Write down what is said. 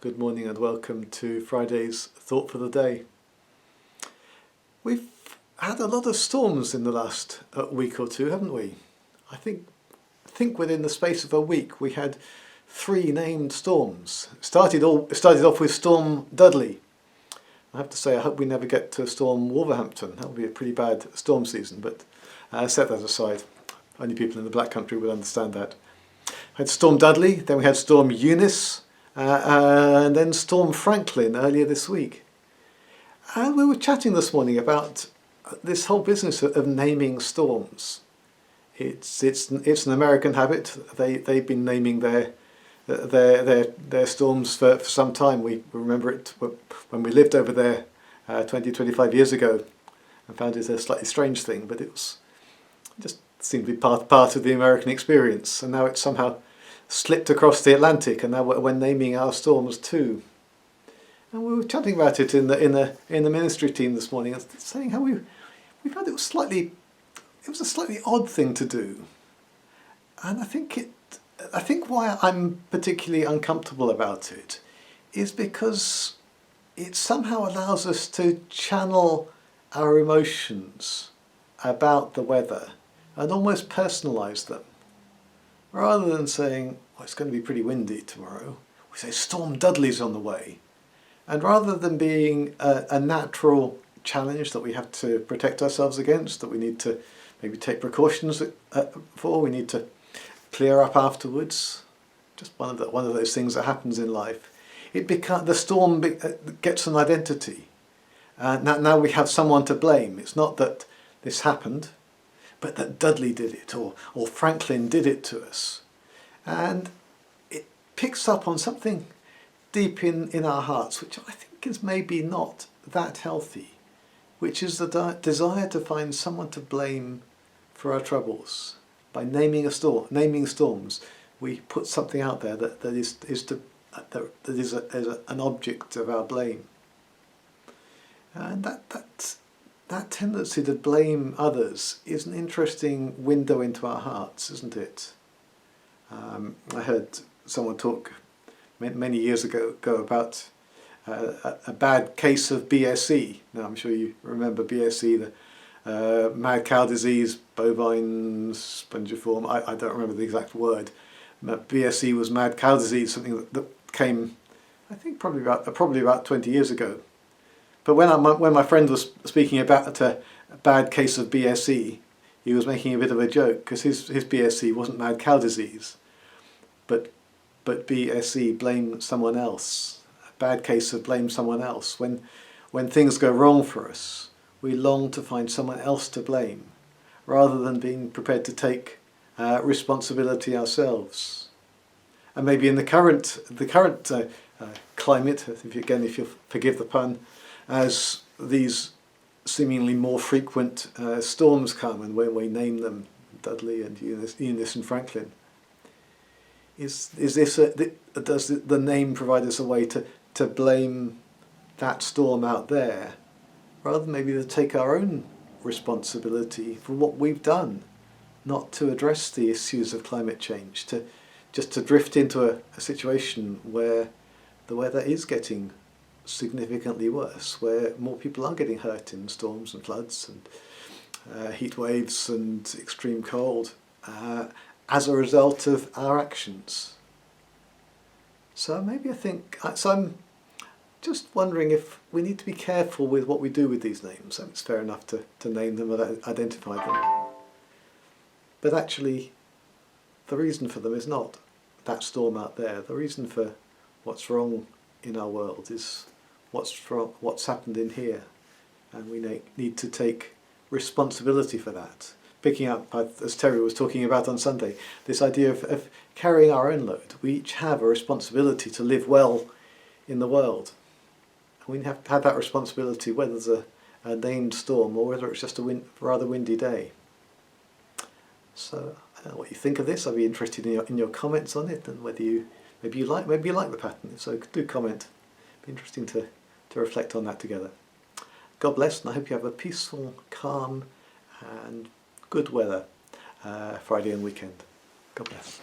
Good morning and welcome to Friday's Thought for the Day. We've had a lot of storms in the last week or two, haven't we? I think within the space of a week we had 3 named storms. It started off with Storm Dudley. I have to say, I hope we never get to Storm Wolverhampton. That would be a pretty bad storm season, but set that aside. Only people in the Black Country will understand that. We had Storm Dudley, then we had Storm Eunice, and then Storm Franklin earlier this week. And we were chatting this morning about this whole business of naming storms. It's an American habit. They've been naming their storms for some time. We remember it when we lived over there 25 years ago and found it a slightly strange thing, but it just seemed to be part of the American experience, and now it's somehow slipped across the Atlantic, and now we're naming our storms too. And we were chatting about it in the ministry team this morning, saying how we found it was a slightly odd thing to do, and I think why I'm particularly uncomfortable about it is because it somehow allows us to channel our emotions about the weather and almost personalise them. Rather than saying, well, it's going to be pretty windy tomorrow, we say Storm Dudley's on the way. And rather than being a natural challenge that we have to protect ourselves against, that we need to maybe take precautions for, we need to clear up afterwards, just one of those things that happens in life, the storm gets an identity. Now we have someone to blame. It's not that this happened, but that Dudley did it, or Franklin did it to us. And it picks up on something deep in our hearts, which I think is maybe not that healthy, which is the desire to find someone to blame for our troubles. By naming storms, we put something out there that is an object of our blame. And that tendency to blame others is an interesting window into our hearts, isn't it? I heard someone talk many years ago about a bad case of BSE. Now, I'm sure you remember BSE, the mad cow disease, bovine spongiform. I don't remember the exact word. BSE was mad cow disease, something that came, I think, probably about 20 years ago. But when my friend was speaking about a bad case of BSE, he was making a bit of a joke because his BSE wasn't mad cow disease, but BSE, blame someone else. A bad case of blame someone else. When things go wrong for us, we long to find someone else to blame, rather than being prepared to take responsibility ourselves. And maybe in the current climate, if you'll forgive the pun, as these seemingly more frequent storms come, and when we name them Dudley and Eunice and Franklin, does the name provide us a way to blame that storm out there, rather than maybe to take our own responsibility for what we've done, not to address the issues of climate change, just to drift into a situation where the weather is getting significantly worse, where more people are getting hurt in storms and floods and heat waves and extreme cold as a result of our actions. So I'm just wondering if we need to be careful with what we do with these names. So it's fair enough to name them and identify them, but actually the reason for them is not that storm out there. The reason for what's wrong in our world is what's happened in here, and we need to take responsibility for that. Picking up, as Terry was talking about on Sunday, this idea of carrying our own load. We each have a responsibility to live well in the world. And we have to have that responsibility whether there's a named storm or whether it's just a rather windy day. So I don't know what you think of this. I'd be interested in your comments on it, and whether you like the pattern. So do comment. It'd be interesting to reflect on that together. God bless, and I hope you have a peaceful, calm and good weather Friday and weekend. God bless.